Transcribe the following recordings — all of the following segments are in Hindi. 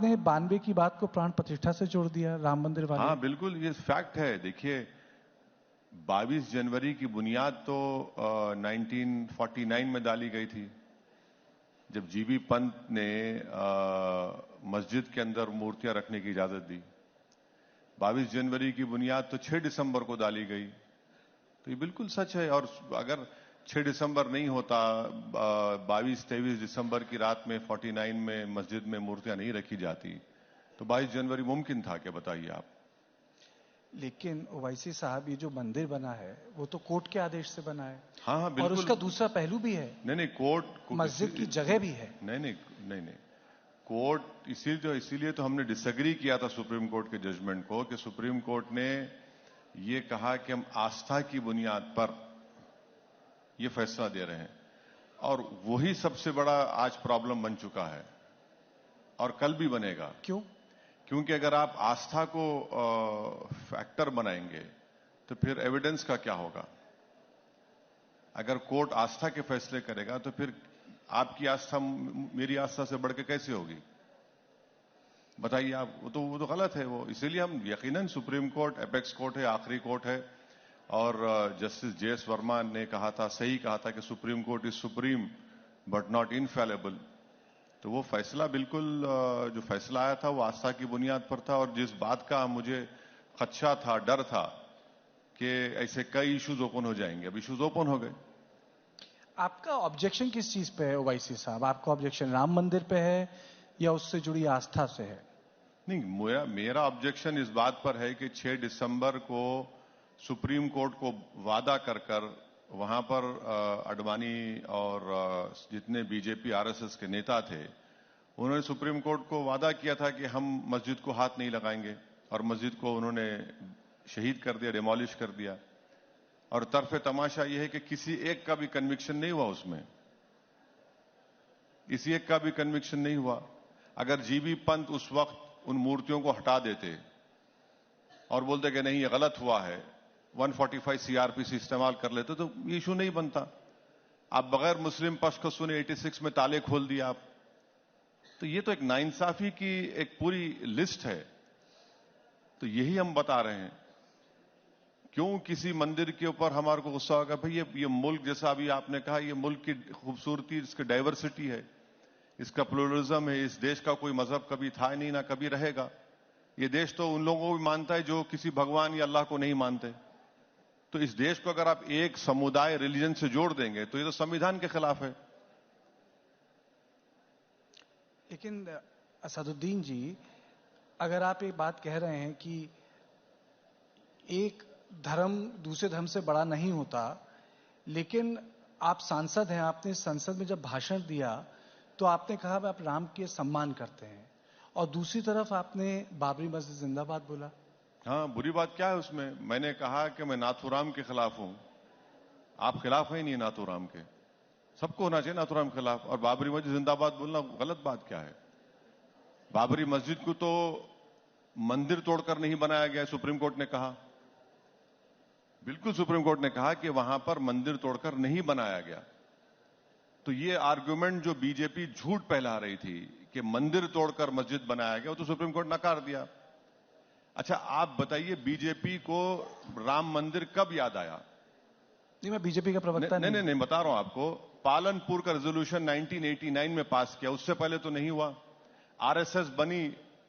ने 92 की बात को प्राण प्रतिष्ठा से जोड़ दिया, राम मंदिर वाले। हाँ बिल्कुल, ये फैक्ट है। देखिए 22 जनवरी की बुनियाद तो 1949 में डाली गई थी, जब जीबी पंत ने मस्जिद के अंदर मूर्तियां रखने की इजाजत दी। 22 जनवरी की बुनियाद तो 6 दिसंबर को डाली गई। तो ये बिल्कुल सच है। और अगर 6 दिसंबर नहीं होता, 22-23 दिसंबर की रात में 49 में मस्जिद में मूर्तियां नहीं रखी जाती, तो 22 जनवरी मुमकिन था क्या, बताइए आप। लेकिन ओवैसी साहब, ये जो मंदिर बना है वो तो कोर्ट के आदेश से बना है। हाँ हाँ बिल्कुल। और उसका दूसरा पहलू भी है। नहीं, कोर्ट मस्जिद की जगह भी है। नहीं, कोर्ट इसीलिए तो हमने डिसएग्री किया था सुप्रीम कोर्ट के जजमेंट को, कि सुप्रीम कोर्ट ने ये कहा कि हम आस्था की बुनियाद पर ये फैसला दे रहे हैं, और वही सबसे बड़ा आज प्रॉब्लम बन चुका है और कल भी बनेगा। क्यों? क्योंकि अगर आप आस्था को फैक्टर बनाएंगे तो फिर एविडेंस का क्या होगा। अगर कोर्ट आस्था के फैसले करेगा तो फिर आपकी आस्था मेरी आस्था से बढ़ के कैसे होगी, बताइए आप। वो तो गलत है वो। इसीलिए हम यकीनन, सुप्रीम कोर्ट एपेक्स कोर्ट है, आखिरी कोर्ट है, और जस्टिस जेएस वर्मा ने कहा था, सही कहा था, कि supreme court is supreme but not infallible. तो वो फैसला बिल्कुल, जो फैसला आया था वो आस्था की बुनियाद पर था। और जिस बात का मुझे खदशा था, डर था कि ऐसे कई इश्यूज ओपन हो जाएंगे, अब इश्यूज ओपन हो गए। आपका ऑब्जेक्शन किस चीज पे है ओवैसी साहब? आपका ऑब्जेक्शन राम मंदिर पे है या उससे जुड़ी आस्था से है? नहीं, मेरा ऑब्जेक्शन इस बात पर है कि 6 दिसंबर को सुप्रीम कोर्ट को वादा कर कर वहां पर अडवाणी और जितने बीजेपी आरएसएस के नेता थे, उन्होंने सुप्रीम कोर्ट को वादा किया था कि हम मस्जिद को हाथ नहीं लगाएंगे, और मस्जिद को उन्होंने शहीद कर दिया, डिमोलिश कर दिया। और तरफे तमाशा यह है कि किसी एक का भी कन्विक्शन नहीं हुआ उसमें, किसी एक का भी कन्विक्शन नहीं हुआ। अगर जीबी पंत उस वक्त उन मूर्तियों को हटा देते और बोलते कि नहीं ये गलत हुआ है, 145 सीआरपीसी इस्तेमाल कर लेते, तो ये इशू नहीं बनता। आप बगैर मुस्लिम पक्ष को सुने 86 में ताले खोल दिया आप। तो ये तो एक नाइंसाफी की एक पूरी लिस्ट है। तो यही हम बता रहे हैं। क्यों किसी मंदिर के ऊपर हमारे को गुस्सा होगा? भाई ये मुल्क, जैसा अभी आपने कहा, ये मुल्क की खूबसूरती, इसकी डाइवर्सिटी है, इसका प्लुरलिज्म है। इस देश का कोई मजहब कभी था नहीं, ना कभी रहेगा। ये देश तो उन लोगों को भी मानता है जो किसी भगवान या अल्लाह को नहीं मानते। तो इस देश को अगर आप एक समुदाय, रिलीजन से जोड़ देंगे तो ये तो संविधान के खिलाफ है। लेकिन असदुद्दीन जी, अगर आप एक बात कह रहे हैं कि एक धर्म दूसरे धर्म से बड़ा नहीं होता, लेकिन आप सांसद हैं, आपने संसद में जब भाषण दिया तो आपने कहा आप राम के सम्मान करते हैं, और दूसरी तरफ आपने बाबरी मस्जिद जिंदाबाद बोला। हाँ, बुरी बात क्या है उसमें? मैंने कहा कि मैं नाथूराम के खिलाफ हूं। आप खिलाफ है नहीं नाथूराम के? सबको होना चाहिए नाथूराम के खिलाफ। और बाबरी मस्जिद जिंदाबाद बोलना गलत बात क्या है? बाबरी मस्जिद को तो मंदिर तोड़कर नहीं बनाया गया, सुप्रीम कोर्ट ने कहा। बिल्कुल, सुप्रीम कोर्ट ने कहा कि वहां पर मंदिर तोड़कर नहीं बनाया गया। तो ये आर्गुमेंट जो बीजेपी झूठ फैला रही थी कि मंदिर तोड़कर मस्जिद बनाया गया, वो तो सुप्रीम कोर्ट नकार दिया। अच्छा, आप बताइए, बीजेपी को राम मंदिर कब याद आया? नहीं, मैं बीजेपी का प्रवक्ता नहीं, बता रहा हूं आपको। पालनपुर का रेजोल्यूशन 1989 में पास किया, उससे पहले तो नहीं हुआ। आरएसएस बनी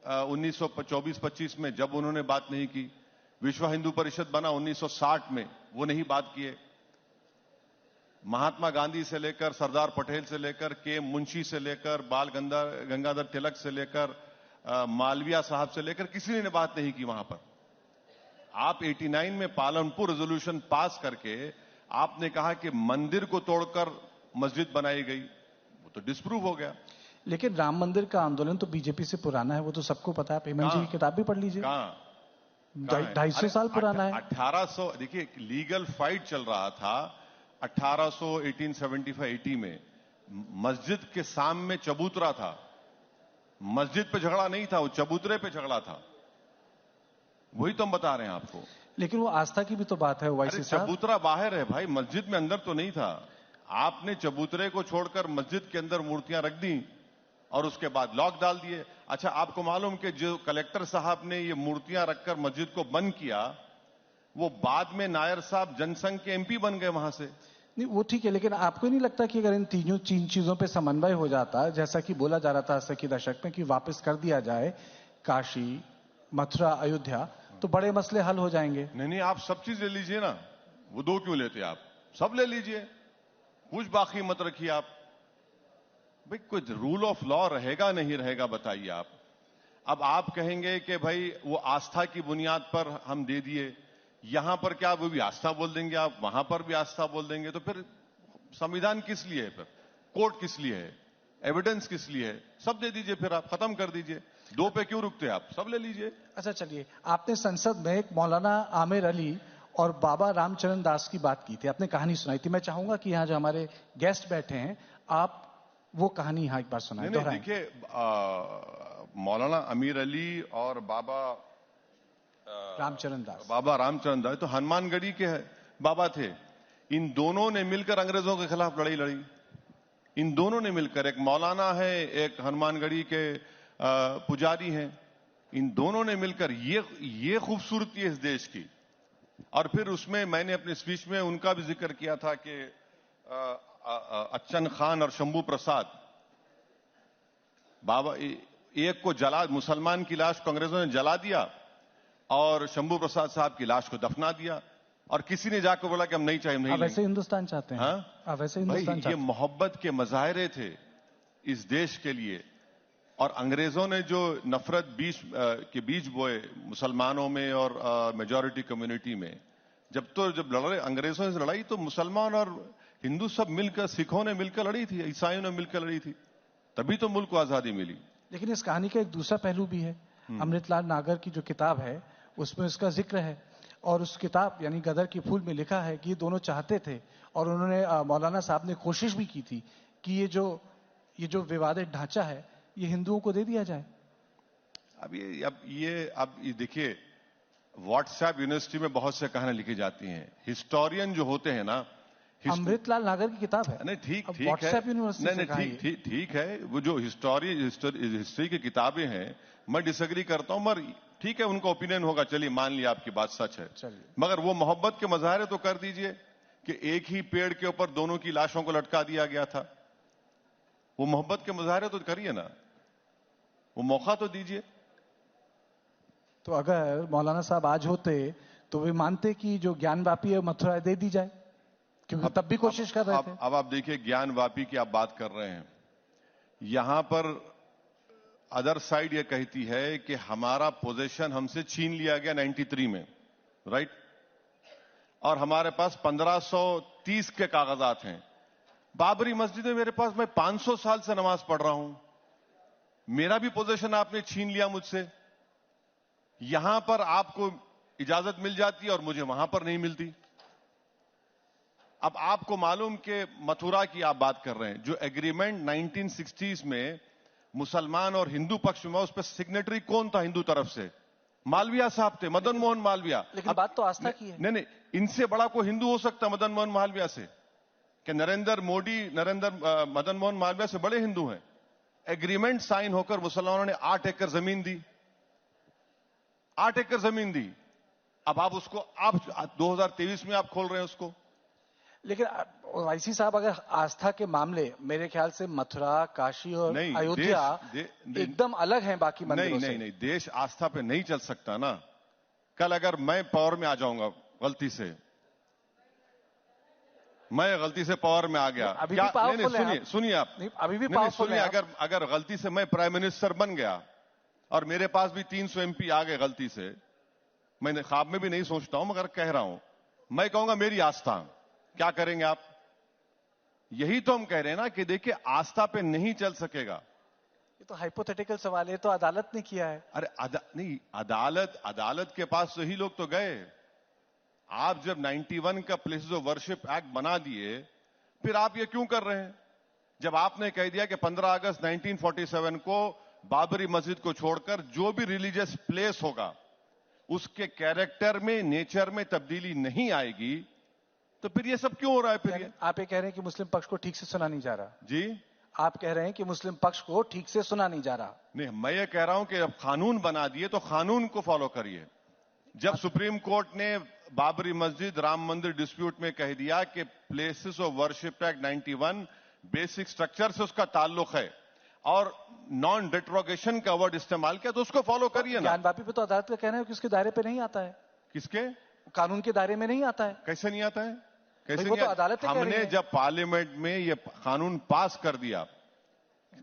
1924-25 में, जब उन्होंने बात नहीं की। विश्व हिंदू परिषद बना 1960 में, वो नहीं बात किए। महात्मा गांधी से लेकर, सरदार पटेल से लेकर, के मुंशी से लेकर, बाल गंगाधर तिलक से लेकर, मालविया साहब से लेकर, किसी ने बात नहीं की वहां पर। आप 89 में पालनपुर रेजोल्यूशन पास करके आपने कहा कि मंदिर को तोड़कर मस्जिद बनाई गई, वो तो डिस्प्रूव हो गया। लेकिन राम मंदिर का आंदोलन तो बीजेपी से पुराना है, वो तो सबको पता है। हेमंत जी की किताब भी पढ़ लीजिए। 250 साल पुराना है। 1800, देखिए लीगल फाइट चल रहा था 1875-80 में। मस्जिद के सामने चबूतरा था, मस्जिद पे झगड़ा नहीं था, वो चबूतरे पे झगड़ा था। वही तो हम बता रहे हैं आपको। लेकिन वो आस्था की भी तो बात है ओवैसी साहब। चबूतरा बाहर है भाई, मस्जिद में अंदर तो नहीं था। आपने चबूतरे को छोड़कर मस्जिद के अंदर मूर्तियां रख दी, और उसके बाद लॉक डाल दिए। अच्छा, आपको मालूम कि जो कलेक्टर साहब ने ये मूर्तियां रखकर मस्जिद को बंद किया, वो बाद में नायर साहब जनसंघ के एमपी बन गए वहां से। नहीं, वो ठीक है, लेकिन आपको नहीं लगता कि अगर इन तीन चीजों पे समन्वय हो जाता, जैसा कि बोला जा रहा था 80 के दशक में, कि वापस कर दिया जाए काशी, मथुरा, अयोध्या, तो बड़े मसले हल हो जाएंगे? नहीं नहीं, आप सब चीज ले लीजिए ना, वो दो क्यों लेते आप? सब ले लीजिए, कुछ बाकी मत रखिए आप। भाई कुछ रूल ऑफ लॉ रहेगा नहीं रहेगा बताइए आप। अब आप कहेंगे कि भाई वो आस्था की बुनियाद पर हम दे दिए, यहां पर क्या वो भी आस्था बोल देंगे आप, वहां पर भी आस्था बोल देंगे, तो फिर संविधान किस लिए है? फिर कोर्ट किस लिए है? एविडेंस किस लिए है? सब दे दीजिए, फिर आप खत्म कर दीजिए। दो पे क्यों रुकते आप? सब ले लीजिए। अच्छा चलिए, आपने संसद में एक मौलाना आमिर अली और बाबा रामचरण दास की बात की थी, आपने कहानी सुनाई थी। मैं चाहूंगा कि यहाँ जो हमारे गेस्ट बैठे हैं, आप वो कहानी यहाँ एक बार सुनाएं। नहीं देखिए, मौलाना आमिर अली और बाबा रामचरण दास तो हनुमानगढ़ी के बाबा थे। इन दोनों ने मिलकर अंग्रेजों के खिलाफ लड़ाई लड़ी। इन दोनों ने मिलकर, एक मौलाना है, एक हनुमानगढ़ी के पुजारी हैं, इन दोनों ने मिलकर, ये खूबसूरती है इस देश की। और फिर उसमें मैंने अपने स्पीच में उनका भी जिक्र किया था कि अच्छन खान और शंभू प्रसाद, बाबा एक को मुसलमान की लाश को अंग्रेजों ने जला दिया और शंभू प्रसाद साहब की लाश को दफना दिया, और किसी ने जाकर बोला कि हम नहीं चाहिए, नहीं वैसे हिंदुस्तान चाहते हैं। हाँ, वैसे हिंदुस्तान चाहते हैं। ये मोहब्बत के मजाहरे थे इस देश के लिए। और अंग्रेजों ने जो नफरत के बीज बोए मुसलमानों में और मेजॉरिटी कम्युनिटी में, जब लड़े अंग्रेजों से लड़ाई, तो मुसलमान और हिंदू सब मिलकर, सिखों ने मिलकर लड़ी थी, ईसाइयों ने मिलकर लड़ी थी, तभी तो मुल्क को आजादी मिली। लेकिन इस कहानी का एक दूसरा पहलू भी है। अमृतलाल नागर की जो किताब है उसमें इसका जिक्र है, और उस किताब यानी गदर की फूल में लिखा है कि ये दोनों चाहते थे, और उन्होंने मौलाना साहब ने कोशिश भी की थी कि ये जो विवादित ढांचा है ये हिंदुओं को दे दिया जाए। अब ये देखिए, व्हाट्सएप यूनिवर्सिटी में बहुत से कहानियां लिखी जाती हैं। हिस्टोरियन जो होते हैं ना, अमृतलाल नागर की किताब है। नहीं ठीक है, व्हाट्सएप यूनिवर्सिटी नहीं ठीक है, वो जो हिस्ट्री की किताबें हैं, मैं डिसएग्री करता हूं, मगर ठीक है, उनका ओपिनियन होगा, चलिए मान लिया आपकी बात सच है। मगर वो मोहब्बत के मजाहरे तो कर दीजिए कि एक ही पेड़ के ऊपर दोनों की लाशों को लटका दिया गया था। वो मोहब्बत के मुजाहरे तो करिए ना, वो मौका तो दीजिए। तो अगर मौलाना साहब आज होते तो वे मानते कि जो ज्ञानवापी है मथुरा दे दी जाए, क्योंकि तब भी कोशिश कर रहे थे। अब आप देखिए, ज्ञानवापी की आप बात कर रहे हैं, यहां पर अदर साइड ये कहती है कि हमारा पोजीशन हमसे छीन लिया गया 93 में, राइट, और हमारे पास 1530 के कागजात हैं। बाबरी मस्जिद में मेरे पास, मैं 500 साल से नमाज पढ़ रहा हूं, मेरा भी पोजीशन आपने छीन लिया मुझसे। यहां पर आपको इजाजत मिल जाती और मुझे वहां पर नहीं मिलती। अब आपको मालूम कि मथुरा की आप बात कर रहे हैं, जो एग्रीमेंट 1960s में मुसलमान और हिंदू पक्ष में, उस पर सिग्नेटरी कौन था हिंदू तरफ से? मालविया साहब थे, मदन मोहन मालविया। लेकिन बात तो आस्था की है। नहीं, इनसे बड़ा कोई हिंदू हो सकता मदन मोहन मालविया से? कि मदन मोहन मालविया से बड़े हिंदू हैं। एग्रीमेंट साइन होकर मुसलमानों ने 8 एकड़ जमीन दी, 8 एकड़ जमीन दी। अब आप उसको 2023 में आप खोल रहे हैं उसको। लेकिन वाईसी साहब, अगर आस्था के मामले, मेरे ख्याल से मथुरा, काशी और अयोध्या एकदम अलग हैं बाकी मंदिरों से। नहीं, देश आस्था पे नहीं चल सकता ना। कल अगर मैं पावर में आ जाऊंगा गलती से, मैं गलती से पावर में आ गया, अभी भी पावरफुल है। सुनिए आप, अभी भी पावरफुल है। अगर गलती से मैं प्राइम मिनिस्टर बन गया और मेरे पास भी 300 MP आ गए गलती से, मैंने ख्वाब में भी नहीं सोचता हूं मगर कह रहा हूं, मैं कहूंगा मेरी आस्था, क्या करेंगे आप? यही तो हम कह रहे हैं ना कि देखिए, आस्था पे नहीं चल सकेगा। ये तो हाइपोथेटिकल सवाल है, तो अदालत ने किया है। अरे नहीं, अदालत के पास तो ही लोग तो गए। आप जब 91 का प्लेसेस ऑफ वर्शिप एक्ट बना दिए, फिर आप ये क्यों कर रहे हैं? जब आपने कह दिया कि 15 अगस्त 1947 को बाबरी मस्जिद को छोड़कर जो भी रिलीजियस प्लेस होगा उसके कैरेक्टर में, नेचर में तब्दीली नहीं आएगी, तो फिर ये सब क्यों हो रहा है? फिर आप ये कह रहे हैं कि मुस्लिम पक्ष को ठीक से सुना नहीं जा रहा? जी, आप कह रहे हैं कि मुस्लिम पक्ष को ठीक से सुना नहीं जा रहा। नहीं, मैं ये कह रहा हूं कि अब कानून बना दिए तो कानून को फॉलो करिए। जब सुप्रीम कोर्ट ने बाबरी मस्जिद राम मंदिर डिस्प्यूट में कह दिया कि places of worship act 91 basic structure से उसका ताल्लुक है और नॉन डिट्रोगेशन का वर्ड इस्तेमाल किया, तो उसको फॉलो करिए ना। ज्ञानवापी पे तो अदालत का कहना है कि उसके दायरे पे नहीं आता है। किसके? कानून के दायरे में नहीं आता है। कैसे नहीं आता है? कैसे वो नहीं तो अदालत कह रही हमने है। जब पार्लियामेंट में ये कानून पास कर दिया,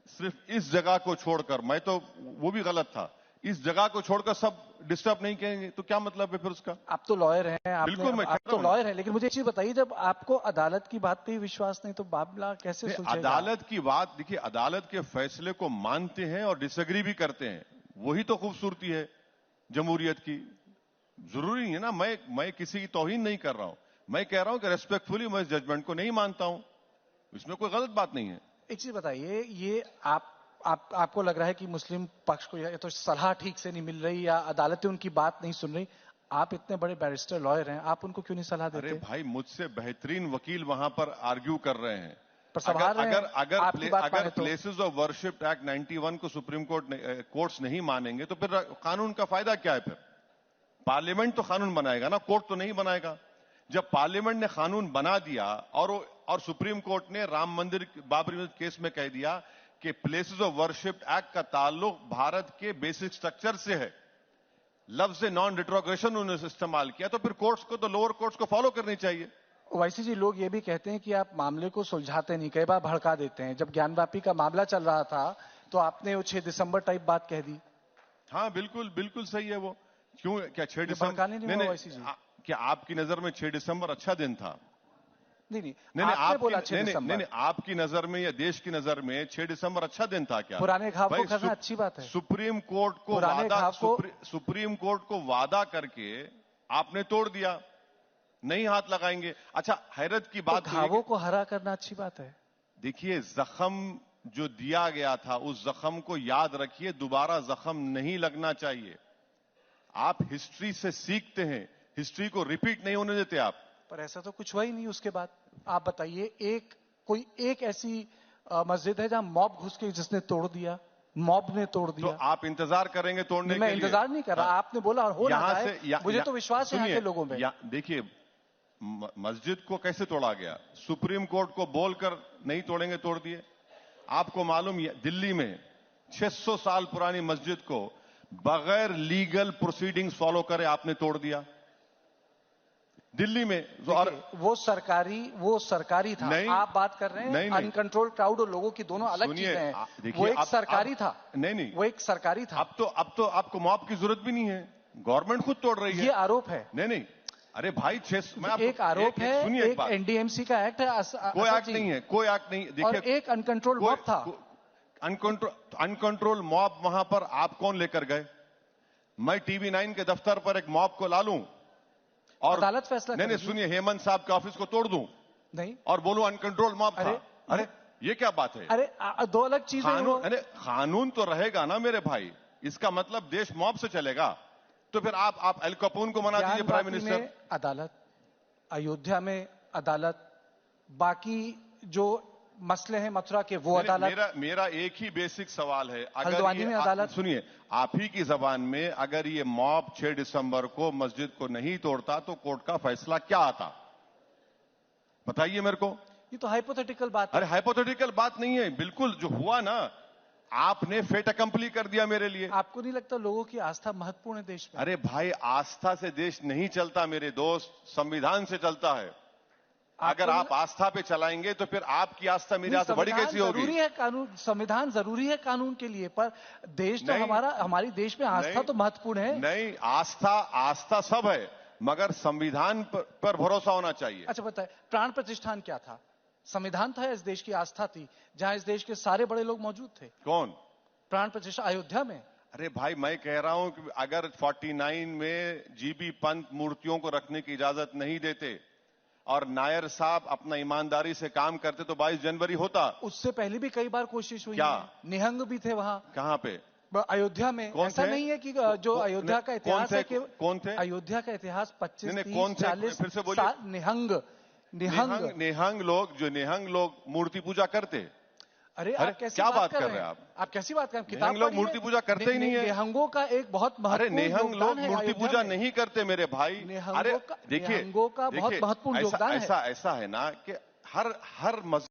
सिर्फ इस जगह को छोड़कर, मैं तो वो भी गलत था, इस जगह को छोड़कर सब डिस्टर्ब नहीं करेंगे, तो क्या मतलब है फिर उसका? आप तो लॉयर हैं, बिल्कुल मैं आप तो लॉयर हैं, लेकिन मुझे एक चीज बताइए, जब आपको अदालत की बात पे ही विश्वास नहीं तो मामला कैसे सुलझेगा? अदालत की बात देखिए, अदालत के फैसले को मानते हैं और डिसएग्री भी करते हैं, वही तो खूबसूरती है जमहूरियत की। जरूरी नहीं है ना, मैं किसी की तौहीन नहीं कर रहा हूं, मैं कह रहा हूं कि रेस्पेक्टफुली मैं इस जजमेंट को नहीं मानता हूं, इसमें कोई गलत बात नहीं है। एक चीज बताइए, ये आपको लग रहा है कि मुस्लिम पक्ष को या तो सलाह ठीक से नहीं मिल रही या अदालतें उनकी बात नहीं सुन रही, आप इतने बड़े बैरिस्टर लॉयर हैं, आप उनको क्यों नहीं सलाह देते? अरे भाई, मुझझसे बेहतरीन वकील वहां पर आर्ग्यू कर रहे हैं। अगर प्लेसेस ऑफ वर्शिप एक्ट 91 को सुप्रीम कोर्ट्स नहीं मानेंगे तो फिर कानून का फायदा क्या है? फिर पार्लियामेंट तो कानून बनाएगा ना, कोर्ट तो नहीं बनाएगा। जब पार्लियामेंट ने कानून बना दिया और सुप्रीम कोर्ट ने राम मंदिर बाबरी मस्जिद केस में कह दिया कि प्लेसेस ऑफ वर्शिप एक्ट का ताल्लुक भारत के बेसिक स्ट्रक्चर से है, लफ्ज नॉन डिट्रोगेशन उन्होंने इस्तेमाल किया, तो फिर कोर्ट्स को, तो लोअर कोर्ट्स को फॉलो करनी चाहिए। ओवैसी जी, लोग ये भी कहते हैं कि आप मामले को सुलझाते नहीं, कई बार भड़का देते हैं। जब ज्ञानवापी का मामला चल रहा था तो आपने वो 6 दिसंबर टाइप बात कह दी। हाँ, बिल्कुल बिल्कुल सही है वो। क्यों? क्या 6 दिसंबर नहीं, क्या आपकी नजर में 6 दिसंबर अच्छा दिन था? नहीं, आपने बोला 6 दिसंबर। नहीं, आपकी नजर में या देश की नजर में 6 दिसंबर अच्छा दिन था क्या? पुराने घाव को करना अच्छी बात है। सुप्रीम कोर्ट को वादा करके आपने तोड़ दिया, नहीं हाथ लगाएंगे। अच्छा, हैरत की बात, घावों को हरा करना अच्छी बात है। देखिए, जख्म जो दिया गया था उस जख्म को याद रखिए, दोबारा जख्म नहीं लगना चाहिए। आप हिस्ट्री से सीखते हैं, हिस्ट्री को रिपीट नहीं होने देते आप। पर ऐसा तो कुछ हुआ ही नहीं उसके बाद। आप बताइए, कोई एक ऐसी मस्जिद है जहां मॉब घुस के जिसने तोड़ दिया? मॉब ने तोड़ दिया। तो आप इंतजार करेंगे तोड़ने के लिए? मैं इंतजार नहीं कर रहा, आपने बोला और हो रहा है। मुझे तो विश्वास है यहाँ के लोगों में। देखिए, मस्जिद को कैसे तोड़ा गया? सुप्रीम कोर्ट को बोलकर नहीं तोड़ेंगे, तोड़ दिए। आपको मालूम है, दिल्ली में 600 साल पुरानी मस्जिद को बगैर लीगल प्रोसीडिंग्स फॉलो करे आपने तोड़ दिया दिल्ली में। और वो सरकारी था। नहीं, आप बात कर रहे हैं अनकंट्रोल क्राउड और लोगों की, दोनों अलग चीजें हैं। वो एक सरकारी था। नहीं, वो एक सरकारी था। अब तो आपको मॉब की जरूरत भी नहीं है, गवर्नमेंट खुद तोड़ रही है। ये आरोप है। नहीं, अरे भाई, एक आरोप है, एक एनडीएमसी का एक्ट है। कोई एक्ट नहीं है, कोई एक्ट नहीं। देखिए, एक अनकंट्रोल मॉब था। अनकंट्रोल मॉब वहां पर आप कौन लेकर गए? मैं टीवी 9 के दफ्तर पर एक मॉब को ला लूं और अदालत फैसला नहीं, सुनिए, हेमंत साहब के ऑफिस को तोड़ दूं नहीं और बोलूं अनकंट्रोल मॉब था? अरे ये क्या बात है? अरे दो अलग चीजें। अरे कानून तो रहेगा ना मेरे भाई, इसका मतलब देश मॉब से चलेगा? तो फिर आप एल कपूर को मना दीजिए प्राइम मिनिस्टर। अदालत, अयोध्या में अदालत, बाकी जो मसले हैं मथुरा के वो अदालत। मेरा एक ही बेसिक सवाल है, हल्द्वानी में अदालत। सुनिए, आप ही की जबान में, अगर ये मॉब 6 दिसंबर को मस्जिद को नहीं तोड़ता तो कोर्ट का फैसला क्या आता? बताइए मेरे को। ये तो हाइपोथेटिकल बात है। अरे हाइपोथेटिकल बात नहीं है, बिल्कुल जो हुआ ना, आपने फेट अकम्पली कर दिया मेरे लिए। आपको नहीं लगता लोगों की आस्था महत्वपूर्ण है देश में? अरे भाई, आस्था से देश नहीं चलता मेरे दोस्त, संविधान से चलता है। अगर आप आस्था पे चलाएंगे तो फिर आपकी आस्था मेरी आस्था बड़ी कैसी होगी? जरूरी है कानून, संविधान जरूरी है कानून के लिए, पर देश तो हमारी देश में आस्था तो महत्वपूर्ण है। नहीं, आस्था सब है, मगर संविधान पर भरोसा होना चाहिए। अच्छा बताए, प्राण प्रतिष्ठान क्या था? संविधान था या इस देश की आस्था थी, जहां इस देश के सारे बड़े लोग मौजूद थे? कौन? प्राण प्रतिष्ठान अयोध्या में। अरे भाई, मैं कह रहा हूं कि अगर 49 में जीबी पंत मूर्तियों को रखने की इजाजत नहीं देते और नायर साहब अपना ईमानदारी से काम करते तो 22 जनवरी होता। उससे पहले भी कई बार कोशिश हुई। क्या? निहंग भी थे वहां। कहां पे? अयोध्या में। ऐसा नहीं है कि जो अयोध्या का इतिहास है कि कौन थे? अयोध्या का इतिहास 25, 30, 40 फिर से बोलिए। निहंग लोग, जो निहंग लोग मूर्ति पूजा करते। अरे अरे, आप कैसी क्या बात कर रहे हैं आप कैसी बात कर रहे हैं? नेहंग लोग पढ़िए। मूर्ति पूजा करते ही नहीं है। नेहंगों का एक बहुत अरे महत्वपूर्ण नेहंग लोग योगदान है मूर्ति अयोध्या पूजा में। नहीं करते मेरे भाई। नेहंगों अरे का- देखिए, नेहंगों का बहुत महत्वपूर्ण योगदान है। ऐसा है ना कि हर मजहब